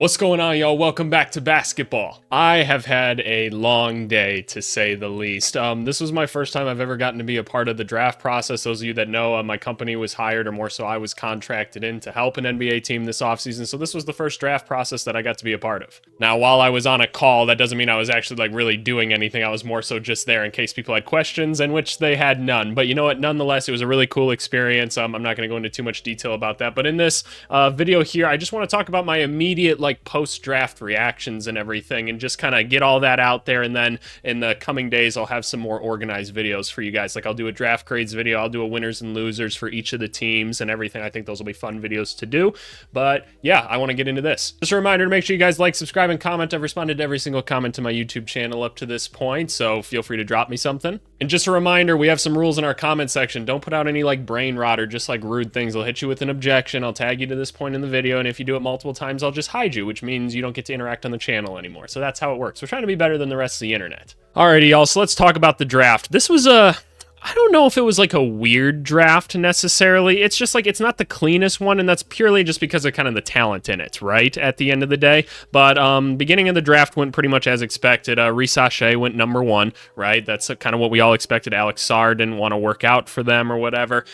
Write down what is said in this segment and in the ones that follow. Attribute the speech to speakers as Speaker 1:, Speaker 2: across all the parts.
Speaker 1: What's going on, y'all? Welcome back to basketball. I have had a long day, to say the least. This was my first time I've ever gotten to be a part of the draft process. Those of you that know, my company was hired, or more so I was contracted in to help an NBA team this offseason, so this was the first draft process that I got to be a part of. Now, while I was on a call, that doesn't mean I was actually really doing anything. I was more so just there in case people had questions, and which they had none. But you know what? Nonetheless, it was a really cool experience. I'm not going to go into too much detail about that, but in this video here, I just want to talk about my immediate post-draft reactions and everything, and just kind of get all that out there. And then in the coming days, I'll have some more organized videos for you guys. I'll do a draft grades video, I'll do a winners and losers for each of the teams and everything. I think those will be fun videos to do. But yeah, I want to get into this. Just a reminder to make sure you guys like, subscribe, and comment. I've responded to every single comment to my YouTube channel up to this point, so feel free to drop me something. And just a reminder, we have some rules in our comment section. Don't put out any brain rot or just rude things. I'll hit you with an objection. I'll tag you to this point in the video, and if you do it multiple times, I'll just hide you, which means you don't get to interact on the channel anymore. So that's how it works. We're trying to be better than the rest of the internet. Alrighty, y'all, so let's talk about the draft. This was I don't know if it was a weird draft necessarily. It's just it's not the cleanest one, and that's purely just because of kind of the talent in it, right? At the end of the day. But beginning of the draft went pretty much as expected. Rhys went number 1, right? That's kind of what we all expected. Alex Sarr didn't want to work out for them or whatever.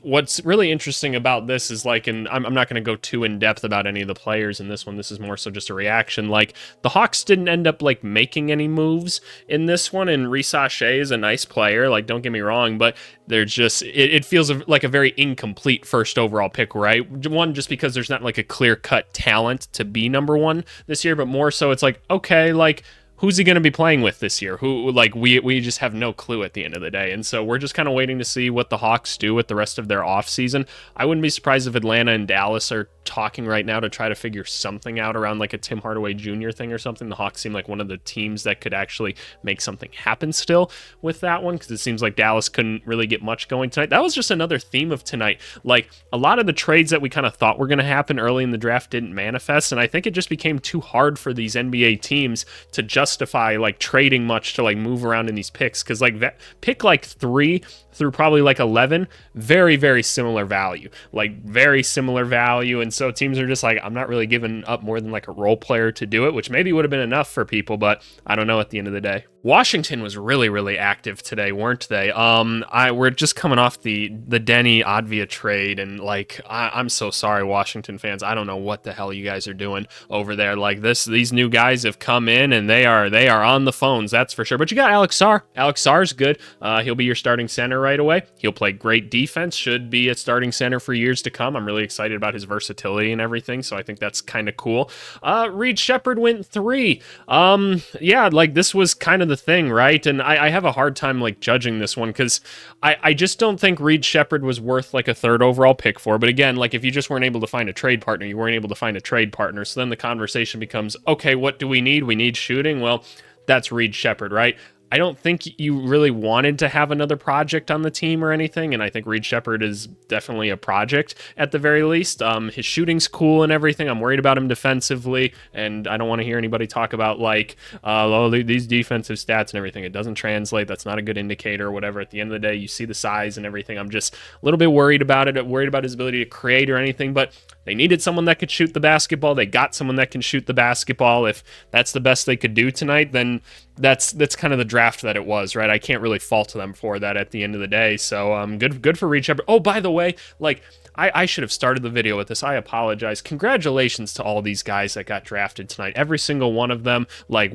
Speaker 1: What's really interesting about this is and I'm not going to go too in depth about any of the players in this one. This is more so just a reaction. The Hawks didn't end up making any moves in this one, and Rhys is a nice player. Don't get me wrong, but there's just it feels like a very incomplete first overall pick, right? One, just because there's not a clear-cut talent to be number 1 this year, but more so it's okay, who's he going to be playing with this year? Who we just have no clue at the end of the day. And so we're just kind of waiting to see what the Hawks do with the rest of their offseason. I wouldn't be surprised if Atlanta and Dallas are talking right now to try to figure something out around a Tim Hardaway Jr. thing or something. The Hawks seem like one of the teams that could actually make something happen still with that one, because it seems like Dallas couldn't really get much going tonight. That was just another theme of tonight. A lot of the trades that we kind of thought were going to happen early in the draft didn't manifest, and I think it just became too hard for these NBA teams to justify trading much to move around in these picks, because pick 3 through probably 11, very, very similar value, very similar value. And so teams are just I'm not really giving up more than a role player to do it, which maybe would have been enough for people, but I don't know at the end of the day. Washington was really, really active today, weren't they? We're just coming off the Denny Advia trade, and I'm so sorry, Washington fans. I don't know what the hell you guys are doing over there. These new guys have come in, and they are on the phones, that's for sure. But you got Alex Sarr. Alex Sarr's good. He'll be your starting center right away. He'll play great defense, should be a starting center for years to come. I'm really excited about his versatility and everything, so I think that's kind of cool. Reed Sheppard went 3. Yeah, this was kind of the thing, right? And I have a hard time judging this one, because I just don't think Reed Sheppard was worth a 3rd overall pick for. But again, if you just weren't able to find a trade partner, you weren't able to find a trade partner. So then the conversation becomes, okay, what do we need? We need shooting. Well, that's Reed Sheppard, right? I don't think you really wanted to have another project on the team or anything, and I think Reed Sheppard is definitely a project at the very least. His shooting's cool and everything. I'm worried about him defensively, and I don't want to hear anybody talk about these defensive stats and everything. It doesn't translate. That's not a good indicator or whatever. At the end of the day, you see the size and everything. I'm just a little bit worried about it, worried about his ability to create or anything, but they needed someone that could shoot the basketball. They got someone that can shoot the basketball. If that's the best they could do tonight, then that's kind of the draft that it was, right? I can't really fault them for that at the end of the day. So good for Reed Sheppard. Oh, by the way, I should have started the video with this. I apologize. Congratulations to all these guys that got drafted tonight. Every single one of them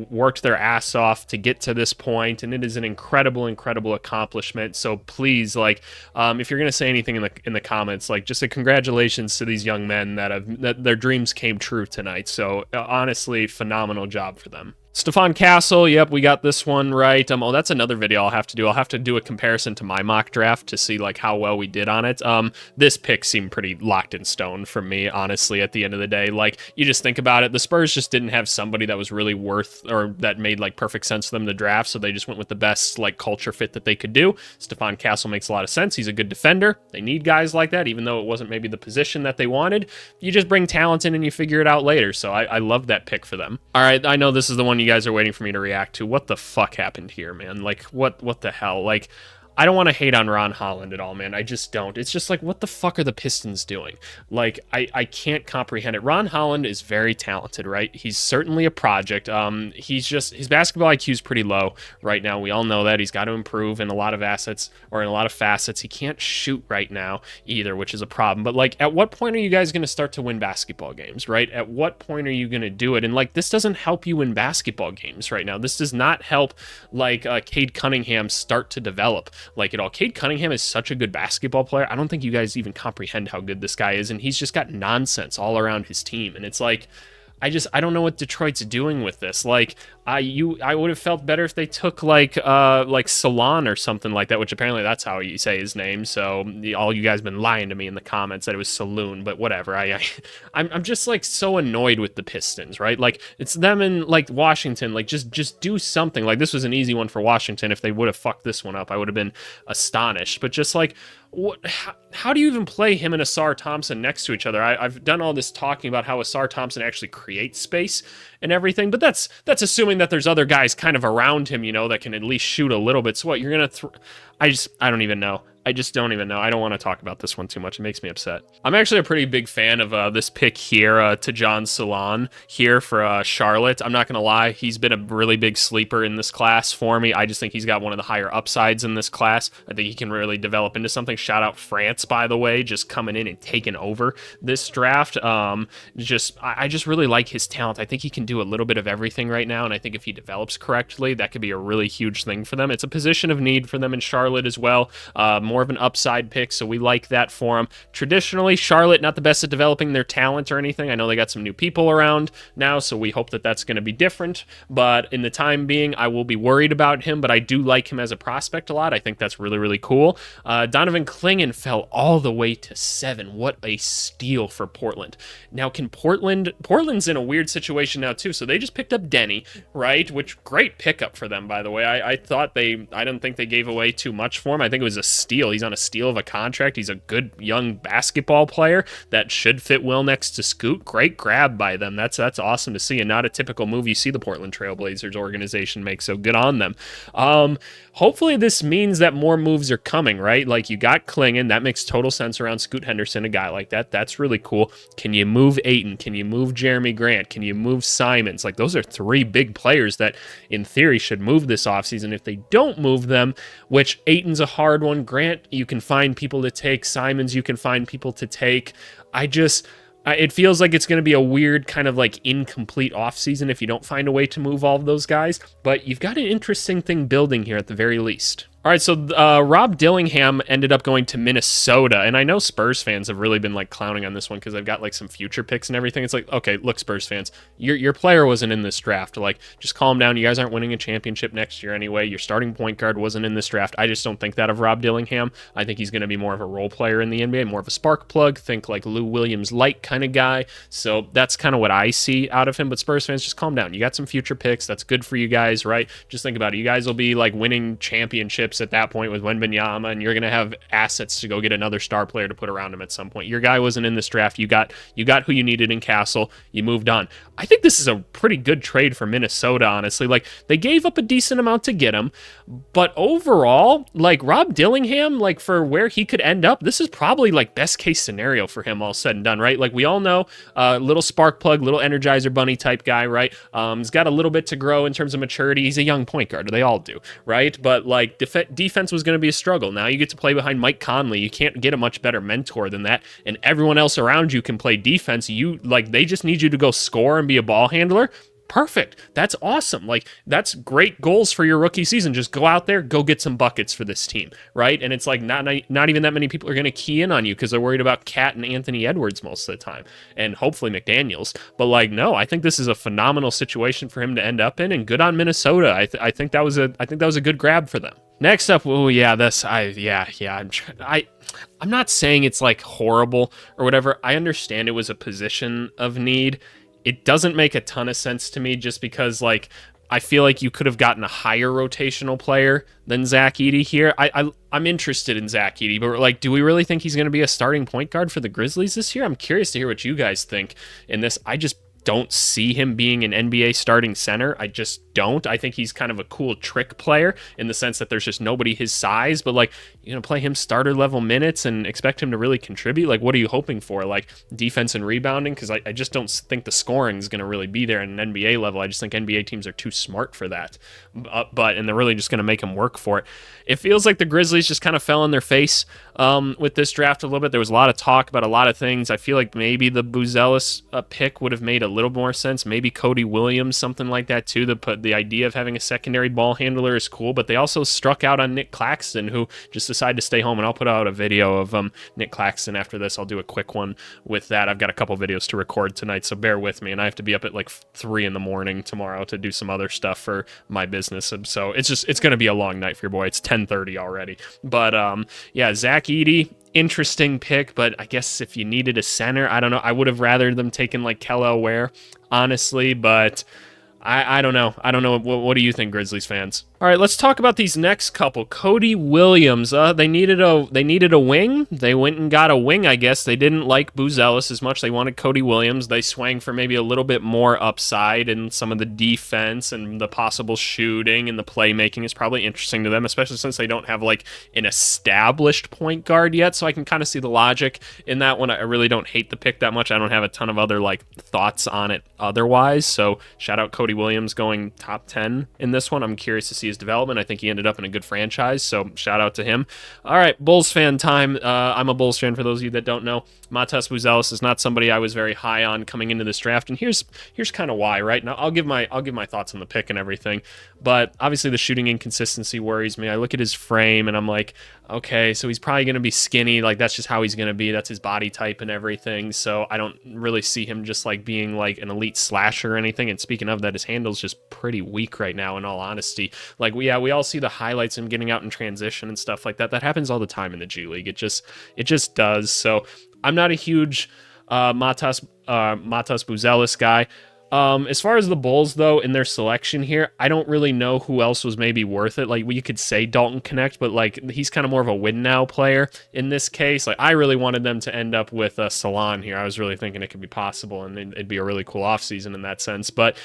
Speaker 1: worked their ass off to get to this point, and it is an incredible, incredible accomplishment. So please, if you're gonna say anything in the comments, just a congratulations to these young men that their dreams came true tonight. So honestly, phenomenal job for them. Stephon Castle, yep, we got this one right. Oh, that's another video I'll have to do. I'll have to do a comparison to my mock draft to see how well we did on it. This pick seemed pretty locked in stone for me, honestly, at the end of the day. You just think about it, the Spurs just didn't have somebody that was really worth, or that made perfect sense for them to draft, so they just went with the best culture fit that they could do. Stephon Castle makes a lot of sense. He's a good defender. They need guys like that, even though it wasn't maybe the position that they wanted. You just bring talent in and you figure it out later, so I love that pick for them. All right, I know this is the one you guys are waiting for me to react to. What the fuck happened here, man? What the hell? I don't want to hate on Ron Holland at all, man. I just don't. It's just like, what the fuck are the Pistons doing? Like, I can't comprehend it. Ron Holland is very talented, right? He's certainly a project. He's just, his basketball IQ is pretty low right now. We all know that. He's got to improve in a lot of assets, or in a lot of facets. He can't shoot right now either, which is a problem. But like, at what point are you guys going to start to win basketball games, right? At what point are you going to do it? And like, this doesn't help you win basketball games right now. This does not help like Cade Cunningham start to develop like at all. Cade Cunningham is such a good basketball player. I don't think you guys even comprehend how good this guy is, and he's just got nonsense all around his team. And it's like, I don't know what Detroit's doing with this. Like, I would have felt better if they took like Salon or something like that, which apparently that's how you say his name. So all you guys been lying to me in the comments that it was Saloon, but whatever. I'm just like so annoyed with the Pistons, right? Like, it's them in like Washington. Like, just do something. Like, this was an easy one for Washington. If they would have fucked this one up, I would have been astonished. But just like, what? How do you even play him and Asar Thompson next to each other? I've done all this talking about how Asar Thompson actually creates space and everything, but that's assuming that there's other guys kind of around him, you know, that can at least shoot a little bit. So what, you're gonna I don't even know. I just don't even know. I don't want to talk about this one too much. It makes me upset. I'm actually a pretty big fan of this pick here to John Salon here for Charlotte. I'm not going to lie. He's been a really big sleeper in this class for me. I just think he's got one of the higher upsides in this class. I think he can really develop into something. Shout out France, by the way, just coming in and taking over this draft. I just really like his talent. I think he can do a little bit of everything right now, and I think if he develops correctly, that could be a really huge thing for them. It's a position of need for them in Charlotte as well. More of an upside pick, so we like that for him. Traditionally, Charlotte, not the best at developing their talent or anything. I know they got some new people around now, so we hope that that's going to be different, but in the time being, I will be worried about him, but I do like him as a prospect a lot. I think that's really, really cool. Donovan Clingan fell all the way to 7. What a steal for Portland. Now, Portland's in a weird situation now, too, so they just picked up Denny, right? Which, great pickup for them, by the way. I didn't think they gave away too much for him. I think it was a steal. He's on a steal of a contract. He's a good young basketball player that should fit well next to Scoot. Great grab by them. That's awesome to see, and not a typical move you see the Portland Trailblazers organization make, so good on them. Hopefully this means that more moves are coming, right? Like, you got Clingan. That makes total sense around Scoot Henderson, a guy like that. That's really cool. Can you move Ayton? Can you move Jeremy Grant? Can you move Simons? Like, those are 3 big players that, in theory, should move this offseason. If they don't move them, which Ayton's a hard one, Grant, you can find people to take. Simons, you can find people to take. It feels like it's going to be a weird kind of like incomplete offseason if you don't find a way to move all of those guys. But you've got an interesting thing building here at the very least. All right, so Rob Dillingham ended up going to Minnesota, and I know Spurs fans have really been like clowning on this one because they've got like some future picks and everything. It's like, okay, look, Spurs fans, your player wasn't in this draft. Like, just calm down. You guys aren't winning a championship next year anyway. Your starting point guard wasn't in this draft. I just don't think that of Rob Dillingham. I think he's going to be more of a role player in the NBA, more of a spark plug. Think like Lou Williams light kind of guy. So that's kind of what I see out of him. But Spurs fans, just calm down. You got some future picks. That's good for you guys, right? Just think about it. You guys will be like winning championships at that point with Wembanyama, and you're going to have assets to go get another star player to put around him at some point. Your guy wasn't in this draft. You got who you needed in Castle. You moved on. I think this is a pretty good trade for Minnesota, honestly. Like, they gave up a decent amount to get him, but overall, like, Rob Dillingham, like, for where he could end up, this is probably like best case scenario for him, all said and done, right? Like, we all know, little spark plug, little Energizer Bunny type guy, right? He's got a little bit to grow in terms of maturity. He's a young point guard. They all do, right? But like, defense was going to be a struggle. Now you get to play behind Mike Conley. You can't get a much better mentor than that, and everyone else around you can play defense. They just need you to go score and be a ball handler. Perfect. That's awesome. Like, that's great goals for your rookie season. Just go out there, go get some buckets for this team, right? And it's like not even that many people are going to key in on you because they're worried about Cat and Anthony Edwards most of the time, and hopefully McDaniels. But like, no, I think this is a phenomenal situation for him to end up in, and good on Minnesota. I think that was a good grab for them. Next up, I'm not saying it's like horrible or whatever. I understand it was a position of need. It doesn't make a ton of sense to me just because, like, I feel like you could have gotten a higher rotational player than Zach Edey here. I'm interested in Zach Edey, but like, do we really think he's going to be a starting point guard for the Grizzlies this year? I'm curious to hear what you guys think in this. I just don't see him being an NBA starting center. I just don't. I think he's kind of a cool trick player in the sense that there's just nobody his size, but like, you're going to play him starter level minutes and expect him to really contribute? Like, what are you hoping for? Like, defense and rebounding? Because I just don't think the scoring is going to really be there at an NBA level. I just think NBA teams are too smart for that. And they're really just going to make him work for it. It feels like the Grizzlies just kind of fell on their face with this draft a little bit. There was a lot of talk about a lot of things. I feel like maybe the Buzelis pick would have made a little more sense. Maybe Cody Williams, something like that too. The idea of having a secondary ball handler is cool, but they also struck out on Nick Claxton, who just decided to stay home. And I'll put out a video of Nick Claxton after this. I'll do a quick one with that. I've got a couple videos to record tonight, so bear with me. And I have to be up at like 3 a.m. tomorrow to do some other stuff for my business. So it's going to be a long night for your boy. It's 10:30 already. But yeah, Zach Edey, interesting pick, but I guess if you needed a center, I don't know. I would have rather them taken like Kel'el Ware, honestly, but I don't know. I don't know. What do you think, Grizzlies fans? All right, let's talk about these next couple. Cody Williams. They needed a wing. They went and got a wing, I guess. They didn't like Buzelis as much. They wanted Cody Williams. They swang for maybe a little bit more upside, and some of the defense and the possible shooting and the playmaking is probably interesting to them, especially since they don't have like an established point guard yet. So I can kind of see the logic in that one. I really don't hate the pick that much. I don't have a ton of other like thoughts on it otherwise. So shout out Cody Williams going top 10 in this one. I'm curious to see his development. I think he ended up in a good franchise, so shout out to him. All right, Bulls fan time. I'm a Bulls fan, for those of you that don't know. Matas Buzelis is not somebody I was very high on coming into this draft, and here's kind of why, right? Now I'll give my thoughts on the pick and everything, but obviously the shooting inconsistency worries me. I look at his frame and I'm like, okay, so he's probably going to be skinny. Like, that's just how he's going to be. That's his body type and everything. So I don't really see him just like being like an elite slasher or anything. And speaking of that, his handle's just pretty weak right now, in all honesty. Like, we all see the highlights of him getting out in transition and stuff like that. That happens all the time in the G League. It just does. So I'm not a huge Matas Buzelis guy. As far as the Bulls, though, in their selection here, I don't really know who else was maybe worth it. Like, you could say Dalton Connect, but like, he's kind of more of a win now player in this case. Like, I really wanted them to end up with Salon here. I was really thinking it could be possible, and it'd be a really cool offseason in that sense. But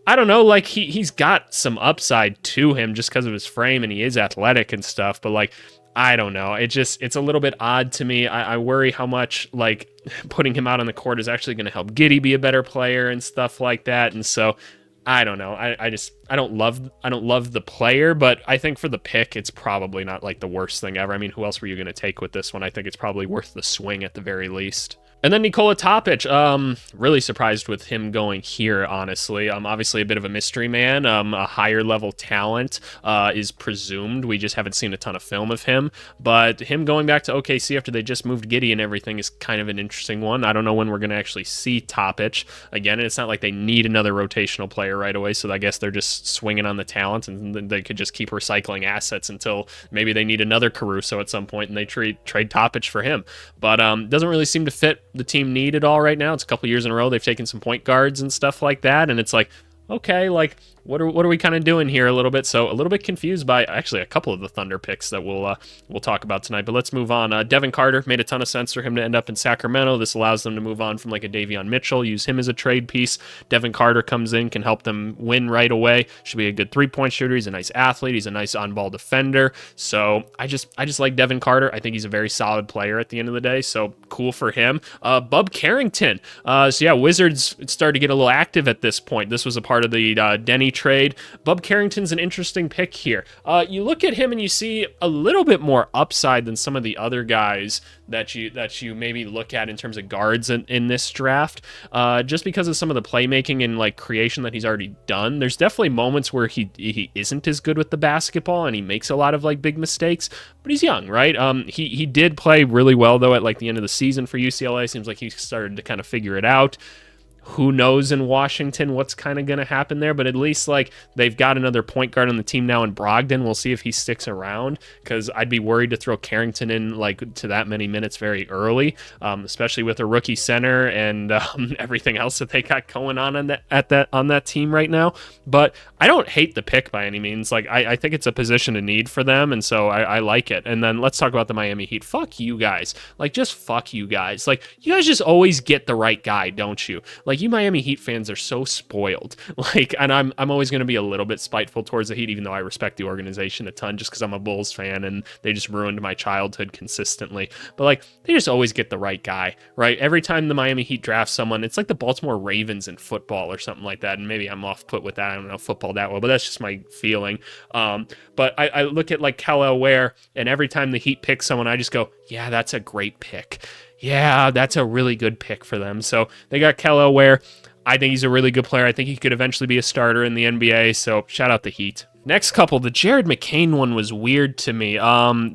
Speaker 1: I don't know, like, he's got some upside to him just because of his frame, and he is athletic and stuff, but like, I don't know. It's a little bit odd to me. I worry how much like putting him out on the court is actually going to help Giddey be a better player and stuff like that. And so I don't know. I don't love the player, but I think for the pick, it's probably not like the worst thing ever. I mean, who else were you going to take with this one? I think it's probably worth the swing at the very least. And then Nikola Topic, really surprised with him going here, honestly. Obviously a bit of a mystery man. A higher level talent is presumed. We just haven't seen a ton of film of him. But him going back to OKC after they just moved Giddey and everything is kind of an interesting one. I don't know when we're going to actually see Topic again. And it's not like they need another rotational player right away, so I guess they're just swinging on the talent, and they could just keep recycling assets until maybe they need another Caruso at some point and they trade Topic for him. But doesn't really seem to fit the team need at all right now. It's a couple years in a row they've taken some point guards and stuff like that, and it's like, okay, like, what are we kind of doing here a little bit? So a little bit confused by actually a couple of the Thunder picks that we'll talk about tonight. But let's move on. Devin Carter, made a ton of sense for him to end up in Sacramento. This allows them to move on from like a Davion Mitchell, use him as a trade piece. Devin Carter comes in, can help them win right away. Should be a good 3-point shooter. He's a nice athlete. He's a nice on-ball defender. So I just like Devin Carter. I think he's a very solid player at the end of the day. So cool for him. Bub Carrington. So yeah, Wizards started to get a little active at this point. This was a part of the Denny trade. Bub Carrington's an interesting pick here. You look at him and you see a little bit more upside than some of the other guys that you maybe look at in terms of guards in this draft, just because of some of the playmaking and like creation that he's already done. There's definitely moments where he isn't as good with the basketball and he makes a lot of like big mistakes, but he's young, right? He did play really well though at like the end of the season for UCLA. Seems like he started to kind of figure it out. Who knows in Washington what's kind of going to happen there, but at least like they've got another point guard on the team now in Brogdon. We'll see if he sticks around, because I'd be worried to throw Carrington in like to that many minutes very early, especially with a rookie center and everything else that they got going on that team right now. But I don't hate the pick by any means. Like I think it's a position of need for them, and so I like it. And then let's talk about the Miami Heat. Fuck you guys. Like, just fuck you guys. Like, you guys just always get the right guy, don't you? Like, like, you Miami Heat fans are so spoiled. Like, and I'm always going to be a little bit spiteful towards the Heat, even though I respect the organization a ton, just because I'm a Bulls fan and they just ruined my childhood consistently. But like, they just always get the right guy, right? Every time the Miami Heat drafts someone, it's like the Baltimore Ravens in football or something like that. And maybe I'm off put with that. I don't know football that well, but that's just my feeling. But I look at like Kel'el Ware, and every time the Heat pick someone, I just go, yeah, that's a great pick. Yeah, that's a really good pick for them. So they got Kel'el Ware. I think he's a really good player. I think he could eventually be a starter in the NBA. So shout out the Heat. Next couple, the Jared McCain one was weird to me.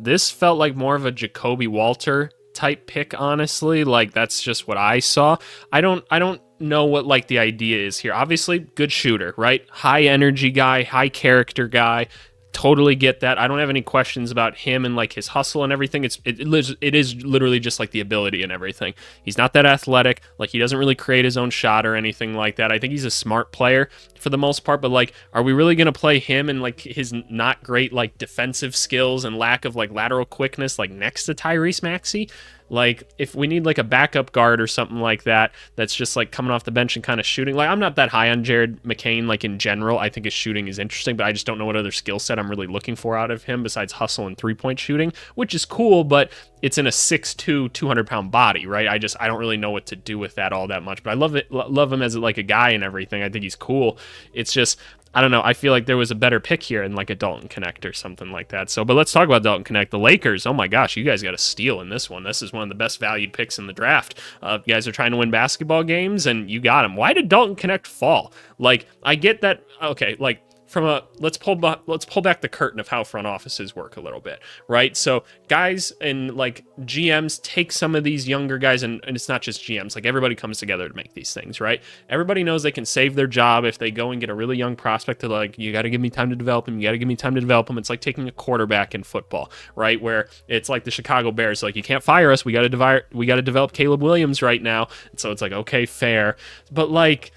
Speaker 1: This felt like more of a Jacoby Walter type pick, honestly. Like, that's just what I saw. I don't know what like the idea is here. Obviously, good shooter, right? High energy guy, high character guy. Totally get that. I don't have any questions about him and like his hustle and everything. It is literally just like the ability and everything. He's not that athletic. Like, he doesn't really create his own shot or anything like that. I think he's a smart player for the most part, but like, are we really going to play him and like his not great like defensive skills and lack of like lateral quickness like next to Tyrese Maxey? Like, if we need like a backup guard or something like that, that's just like coming off the bench and kind of shooting. Like, I'm not that high on Jared McCain, like in general. I think his shooting is interesting, but I just don't know what other skill set I'm really looking for out of him besides hustle and 3-point shooting, which is cool, but it's in a 6'2", 200-pound body, right? I don't really know what to do with that all that much, but I love him as like a guy and everything. I think he's cool. It's just, I don't know. I feel like there was a better pick here in like a Dalton Connect or something like that. So, but let's talk about Dalton Connect. The Lakers, oh my gosh, you guys got a steal in this one. This is one of the best valued picks in the draft. You guys are trying to win basketball games, and you got him. Why did Dalton Connect fall? Like, I get that. Okay, like, let's pull back the curtain of how front offices work a little bit, right? So guys and like GMs take some of these younger guys, and it's not just GMs, like everybody comes together to make these things, right? Everybody knows they can save their job if they go and get a really young prospect. They're like, you got to give me time to develop him. You got to give me time to develop him. It's like taking a quarterback in football, right? Where it's like the Chicago Bears, like, you can't fire us. We got to develop Caleb Williams right now. And so it's like, okay, fair. But like,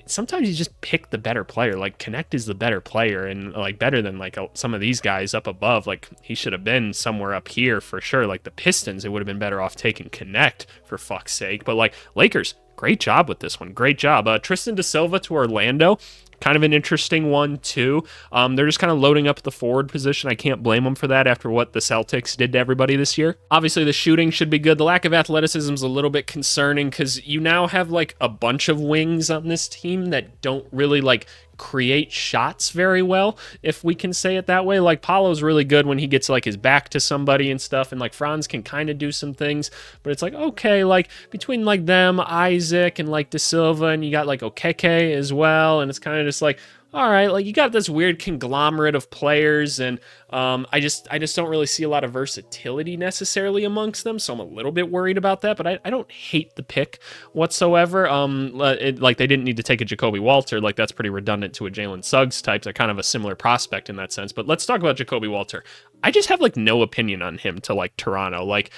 Speaker 1: sometimes you just pick the better player. Like, Connect is the better player, and like better than like some of these guys up above. Like, he should have been somewhere up here for sure. Like the Pistons, it would have been better off taking Connect, for fuck's sake. But like, Lakers, great job with this one. Great job. Tristan da Silva to Orlando. Kind of an interesting one, too. They're just kind of loading up the forward position. I can't blame them for that after what the Celtics did to everybody this year. Obviously, the shooting should be good. The lack of athleticism is a little bit concerning because you now have, like, a bunch of wings on this team that don't really, like, create shots very well, if we can say it that way. Like, Paulo's really good when he gets like his back to somebody and stuff, and like Franz can kind of do some things, but it's like, okay, like between like them, Isaac, and like Da Silva, and you got like Okeke as well, and it's kind of just like, all right, like you got this weird conglomerate of players, and I just don't really see a lot of versatility necessarily amongst them, so I'm a little bit worried about that, but I don't hate the pick whatsoever. Like, they didn't need to take a Jacoby Walter. Like, that's pretty redundant to a Jalen Suggs type. They're kind of a similar prospect in that sense, but let's talk about Jacoby Walter. I just have like no opinion on him to like Toronto. Like,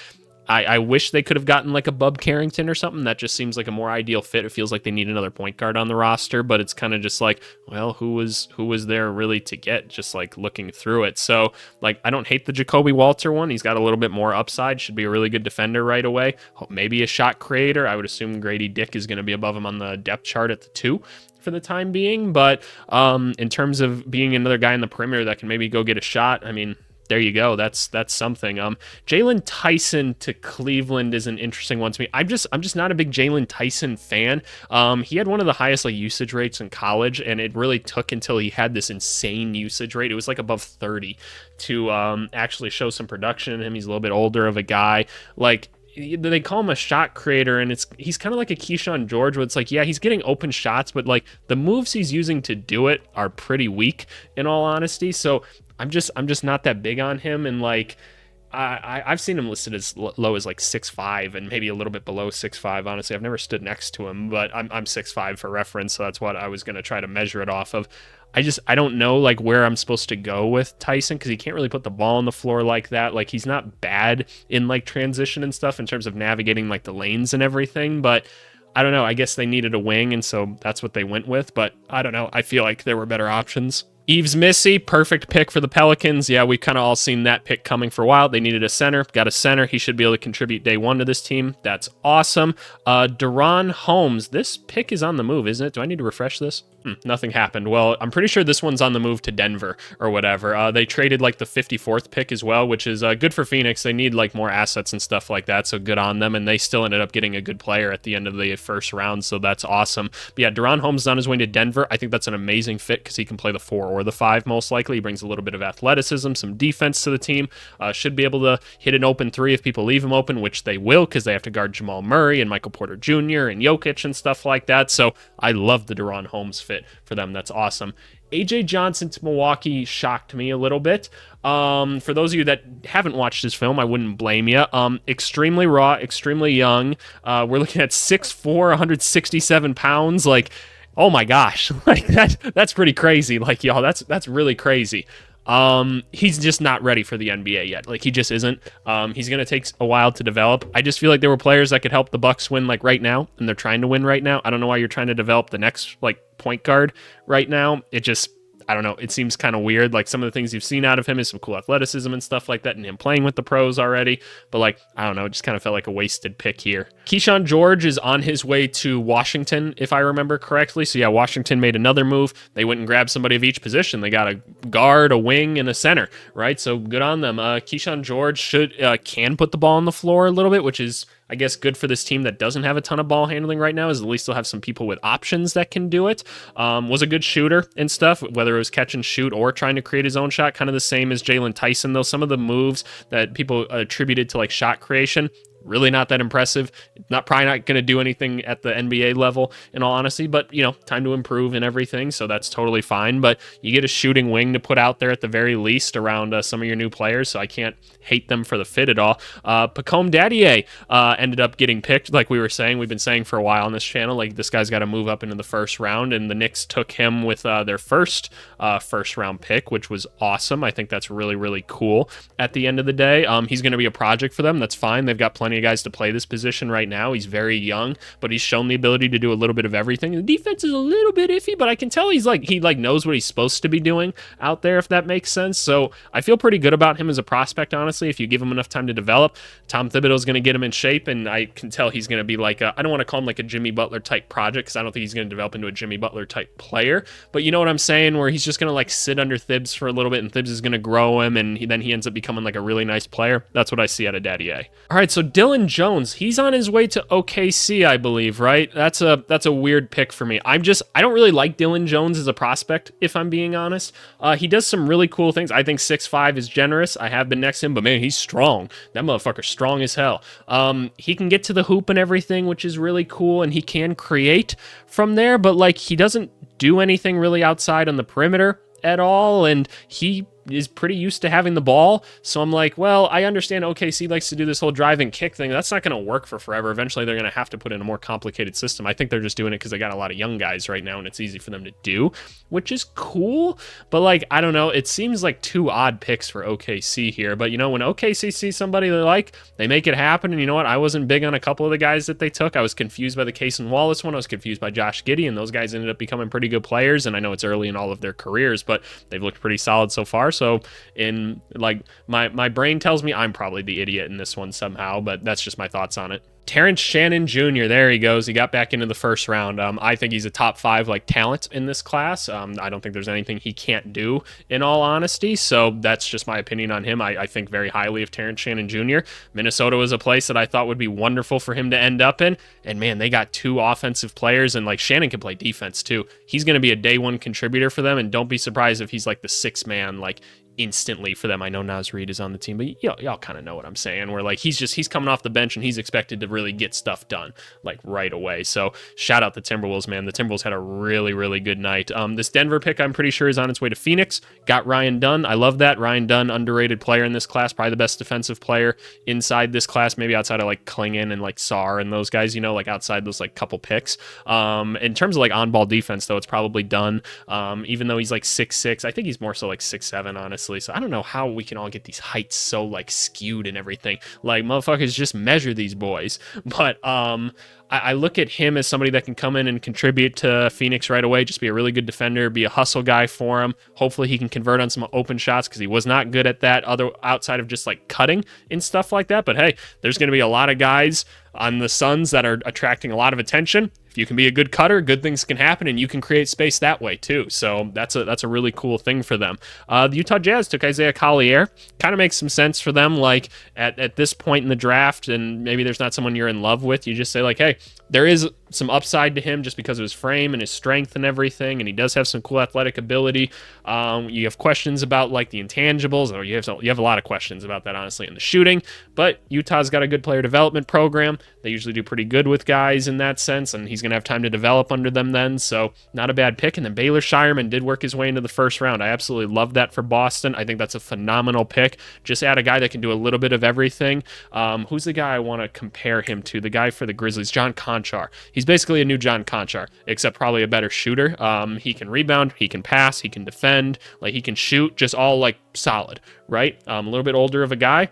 Speaker 1: I wish they could have gotten like a Bub Carrington or something. That just seems like a more ideal fit. It feels like they need another point guard on the roster, but it's kind of just like, well, who was there really to get, just like looking through it. So like, I don't hate the Jacoby Walter one. He's got a little bit more upside, should be a really good defender right away. Maybe a shot creator. I would assume Grady Dick is going to be above him on the depth chart at the 2 for the time being. But in terms of being another guy in the perimeter that can maybe go get a shot, I mean, there you go. That's something. Jalen Tyson to Cleveland is an interesting one to me. I'm just not a big Jalen Tyson fan. He had one of the highest like usage rates in college, and it really took until he had this insane usage rate. It was like above 30 to actually show some production in him. He's a little bit older of a guy. Like, they call him a shot creator, and he's kind of like a Keyshawn George, where it's like, yeah, he's getting open shots, but like the moves he's using to do it are pretty weak, in all honesty. So I'm just not that big on him, and like I've seen him listed as low as like 6'5", and maybe a little bit below 6'5". Honestly, I've never stood next to him, but I'm 6'5" for reference, so that's what I was gonna try to measure it off of. I don't know like where I'm supposed to go with Tyson, because he can't really put the ball on the floor like that. Like, he's not bad in like transition and stuff in terms of navigating like the lanes and everything, but I don't know. I guess they needed a wing, and so that's what they went with. But I don't know. I feel like there were better options. Yves Missy, perfect pick for the Pelicans. Yeah, we've kind of all seen that pick coming for a while. They needed a center, got a center. He should be able to contribute day one to this team. That's awesome. Deron Holmes, this pick is on the move, isn't it? Do I need to refresh this? Nothing happened. Well, I'm pretty sure this one's on the move to Denver or whatever. They traded like the 54th pick as well, which is good for Phoenix. They need like more assets and stuff like that, so good on them. And they still ended up getting a good player at the end of the first round, so that's awesome. But yeah, Deron Holmes is on his way to Denver. I think that's an amazing fit because he can play the 4 or the 5 most likely. He brings a little bit of athleticism, some defense to the team. Should be able to hit an open 3 if people leave him open, which they will because they have to guard Jamal Murray and Michael Porter Jr. and Jokic and stuff like that. So I love the Deron Holmes fit for them. That's awesome. AJ Johnson to Milwaukee shocked me a little bit. For those of you that haven't watched this film, I wouldn't blame you. Extremely raw, extremely young. We're looking at 6'4", 167 pounds. Like, oh my gosh, like that's pretty crazy. Like, y'all, that's really crazy. He's just not ready for the NBA yet. Like, he just isn't. He's going to take a while to develop. I just feel like there were players that could help the Bucks win like right now, and they're trying to win right now. I don't know why you're trying to develop the next like point guard right now. I don't know. It seems kind of weird. Like, some of the things you've seen out of him is some cool athleticism and stuff like that, and him playing with the pros already. But, like, I don't know. It just kind of felt like a wasted pick here. Keyshawn George is on his way to Washington, if I remember correctly. So, yeah, Washington made another move. They went and grabbed somebody of each position. They got a guard, a wing, and a center, right? So, good on them. Keyshawn George can put the ball on the floor a little bit, which is, I guess, good for this team that doesn't have a ton of ball handling right now, is at least they'll have some people with options that can do it. Was a good shooter and stuff, whether it was catch and shoot or trying to create his own shot, kind of the same as Jalen Tyson, though. Some of the moves that people attributed to like shot creation, really not that impressive. Probably not going to do anything at the NBA level, in all honesty, but, you know, time to improve and everything, so that's totally fine. But you get a shooting wing to put out there at the very least around some of your new players, so I can't hate them for the fit at all. Pacome Daddier ended up getting picked, like we were saying. We've been saying for a while on this channel, like, this guy's got to move up into the first round, and the Knicks took him with their first round pick, which was awesome. I think that's really, really cool at the end of the day. He's going to be a project for them. That's fine. They've got plenty of guys to play this position right now. He's very young, but he's shown the ability to do a little bit of everything. The defense is a little bit iffy, but I can tell he knows what he's supposed to be doing out there, if that makes sense. So I feel pretty good about him as a prospect, honestly. If you give him enough time to develop, Tom Thibodeau's going to get him in shape, and I can tell he's going to be like I don't want to call him like a Jimmy Butler type project, because I don't think he's going to develop into a Jimmy Butler type player, but you know what I'm saying, where he's just going to like sit under Thibs for a little bit, and Thibs is going to grow him, and then he ends up becoming like a really nice player. That's what I see out of Daddier. All right, so Dylan Jones, he's on his way to OKC, I believe, right? That's a weird pick for me. I don't really like Dylan Jones as a prospect, if I'm being honest. He does some really cool things. I think 6'5" is generous. I have been next to him, but man, he's strong. That motherfucker's strong as hell. He can get to the hoop and everything, which is really cool, and he can create from there, but like, he doesn't do anything really outside on the perimeter at all, and he is pretty used to having the ball. So I'm like, well, I understand OKC likes to do this whole drive and kick thing. That's not going to work for forever. Eventually, they're going to have to put in a more complicated system. I think they're just doing it because they got a lot of young guys right now, and it's easy for them to do, which is cool. But like, I don't know. It seems like 2 odd picks for OKC here. But you know, when OKC sees somebody they like, they make it happen. And you know what? I wasn't big on a couple of the guys that they took. I was confused by the Case and Wallace one. I was confused by Josh Giddey, and those guys ended up becoming pretty good players. And I know it's early in all of their careers, but they've looked pretty solid so far. So like, my brain tells me I'm probably the idiot in this one somehow, but that's just my thoughts on it. Terrence Shannon Jr., there he goes. He got back into the first round. I think he's a top 5 like talent in this class. I don't think there's anything he can't do, in all honesty. So that's just my opinion on him. I think very highly of Terrence Shannon Jr. Minnesota was a place that I thought would be wonderful for him to end up in. And man, they got 2 offensive players, and like, Shannon can play defense too. He's going to be a day one contributor for them, and don't be surprised if he's like the 6th man, like, instantly for them. I know Naz Reid is on the team, but y'all kind of know what I'm saying, where like, he's coming off the bench and he's expected to really get stuff done like right away. So shout out the Timberwolves, man. The Timberwolves had a really, really good night. This Denver pick, I'm pretty sure, is on its way to Phoenix. Got Ryan Dunn. I love that. Ryan Dunn, underrated player in this class, probably the best defensive player inside this class, maybe outside of like Klingon and like Sarr and those guys, you know, like outside those like couple picks. In terms of like on-ball defense, though, it's probably Dunn. Even though he's like 6'6", I think he's more so like 6'7", honestly. So I don't know how we can all get these heights so like skewed and everything. Like, motherfuckers, just measure these boys. But I look at him as somebody that can come in and contribute to Phoenix right away, just be a really good defender, be a hustle guy for him. Hopefully he can convert on some open shots because he was not good at that outside of just like cutting and stuff like that. But hey, there's going to be a lot of guys on the Suns that are attracting a lot of attention. If you can be a good cutter, good things can happen, and you can create space that way too. So that's a really cool thing for them. The Utah Jazz took Isaiah Collier. Kind of makes some sense for them. Like at this point in the draft, and maybe there's not someone you're in love with, you just say like, hey, there is some upside to him just because of his frame and his strength and everything, and he does have some cool athletic ability. You have questions about like the intangibles, or you have a lot of questions about that honestly in the shooting. But Utah's got a good player development program. They usually do pretty good with guys in that sense, and he's going to have time to develop under them then, so not a bad pick. And then Baylor Shireman did work his way into the first round. I absolutely love that for Boston. I think that's a phenomenal pick. Just add a guy that can do a little bit of everything. Who's the guy I want to compare him to? The guy for the Grizzlies, John Conchar. He's basically a new John Conchar, except probably a better shooter. He can rebound, he can pass, he can defend, like he can shoot, just all like solid, right? A little bit older of a guy.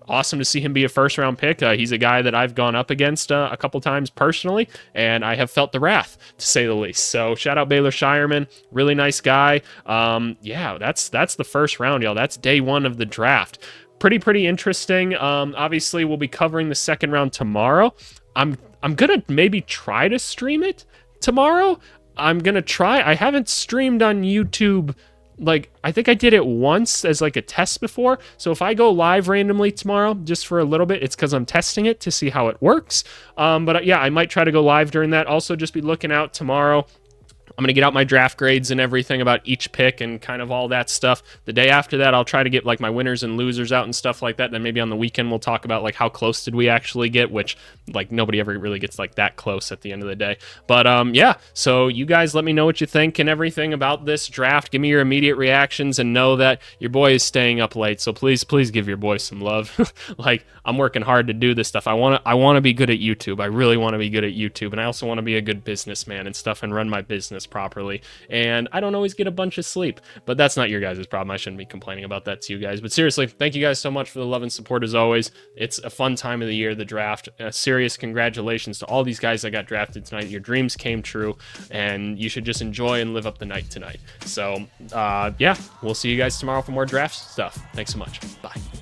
Speaker 1: Awesome to see him be a first-round pick. He's a guy that I've gone up against a couple times personally, and I have felt the wrath, to say the least. So shout out Baylor Shireman, really nice guy. Yeah, that's the first round, y'all. That's day one of the draft. Pretty interesting. Obviously, we'll be covering the second round tomorrow. I'm gonna maybe try to stream it tomorrow. I'm gonna try. I haven't streamed on YouTube. Like, I think I did it once as like a test before. So if I go live randomly tomorrow, just for a little bit, it's because I'm testing it to see how it works. But yeah, I might try to go live during that. Also, just be looking out tomorrow. I'm going to get out my draft grades and everything about each pick and kind of all that stuff. The day after that, I'll try to get like my winners and losers out and stuff like that. Then maybe on the weekend, we'll talk about like how close did we actually get, which like nobody ever really gets like that close at the end of the day. But yeah, so you guys let me know what you think and everything about this draft. Give me your immediate reactions and know that your boy is staying up late. So please give your boy some love. Like, I'm working hard to do this stuff. I want to be good at YouTube. I really want to be good at YouTube. And I also want to be a good businessman and stuff and run my business properly. And I don't always get a bunch of sleep, but that's not your guys' problem. I shouldn't be complaining about that to you guys. But seriously, thank you guys so much for the love and support as always. It's a fun time of the year, the draft. Serious congratulations to all these guys that got drafted tonight. Your dreams came true, and you should just enjoy and live up the night tonight. So yeah, we'll see you guys tomorrow for more draft stuff. Thanks so much. Bye.